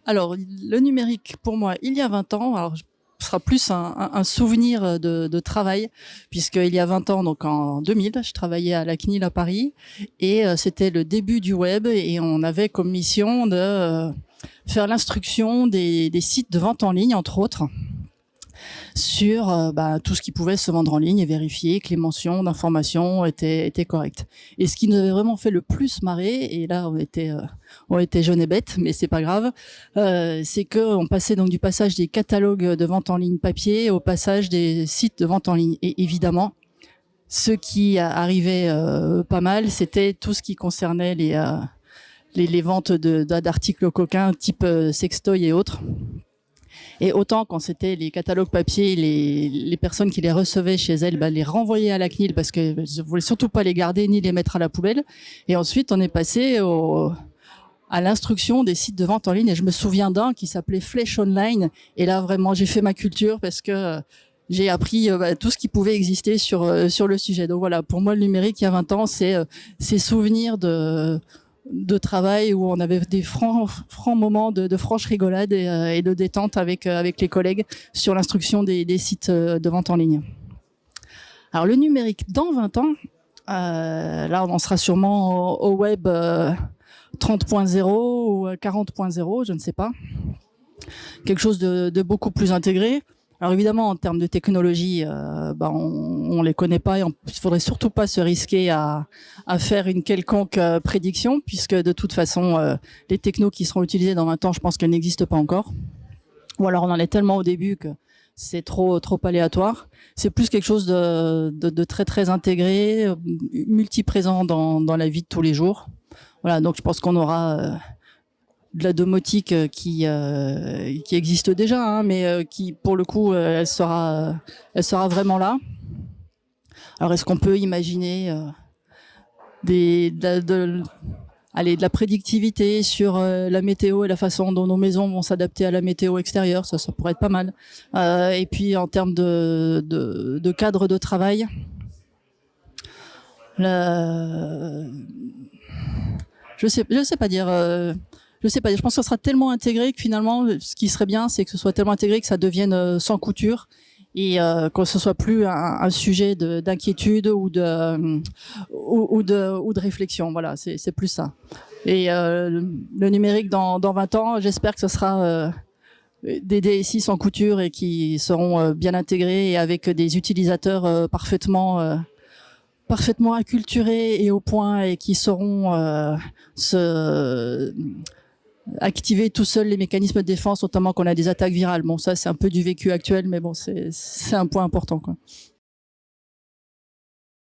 Alors, le numérique, pour moi, il y a 20 ans, alors ce sera plus un souvenir de travail, puisqu'il y a 20 ans, donc en 2000, je travaillais à la CNIL à Paris, et c'était le début du web, et on avait comme mission de faire l'instruction des sites de vente en ligne, entre autres, sur tout ce qui pouvait se vendre en ligne et vérifier que les mentions d'information étaient correctes. Et ce qui nous avait vraiment fait le plus marrer, et là on était jeunes et bêtes, mais c'est pas grave, c'est qu'on passait donc du passage des catalogues de vente en ligne papier au passage des sites de vente en ligne. Et évidemment, ce qui arrivait pas mal, c'était tout ce qui concernait les ventes d'articles coquins type sextoy et autres. Et autant quand c'était les catalogues papier, les personnes qui les recevaient chez elles, les renvoyaient à la CNIL parce qu'elles ne voulaient surtout pas les garder ni les mettre à la poubelle. Et ensuite, on est passé à l'instruction des sites de vente en ligne. Et je me souviens d'un qui s'appelait Flèche Online. Et là, vraiment, j'ai fait ma culture parce que j'ai appris tout ce qui pouvait exister sur le sujet. Donc voilà, pour moi, le numérique, il y a 20 ans, c'est ces souvenirs de travail où on avait des francs moments de franche rigolade et de détente avec les collègues sur l'instruction des sites de vente en ligne. Alors le numérique dans 20 ans, là on en sera sûrement au web 30.0 ou 40.0, je ne sais pas. Quelque chose de beaucoup plus intégré. Alors évidemment, en termes de technologie, on les connaît pas et il faudrait surtout pas se risquer à faire une quelconque prédiction, puisque de toute façon, les technos qui seront utilisés dans 20 ans, je pense qu'elles n'existent pas encore. Ou alors on en est tellement au début que c'est trop aléatoire. C'est plus quelque chose de très très intégré, multiprésent dans la vie de tous les jours. Voilà, donc je pense qu'on aura de la domotique qui existe déjà, hein, mais qui, pour le coup, elle sera vraiment là. Alors, est-ce qu'on peut imaginer de la prédictivité sur la météo et la façon dont nos maisons vont s'adapter à la météo extérieure? Ça pourrait être pas mal. Et puis, en termes de cadre de travail, je sais pas dire. Je sais pas, je pense que ça sera tellement intégré que finalement, ce qui serait bien, c'est que ce soit tellement intégré que ça devienne sans couture et que ce soit plus un sujet d'inquiétude ou de réflexion. Voilà, c'est plus ça. Et le numérique dans 20 ans, j'espère que ce sera des DSI sans couture et qui seront bien intégrés et avec des utilisateurs parfaitement acculturés et au point et qui sauront activer tout seul les mécanismes de défense, notamment quand on a des attaques virales. Bon, ça, c'est un peu du vécu actuel, mais bon, c'est un point important, quoi.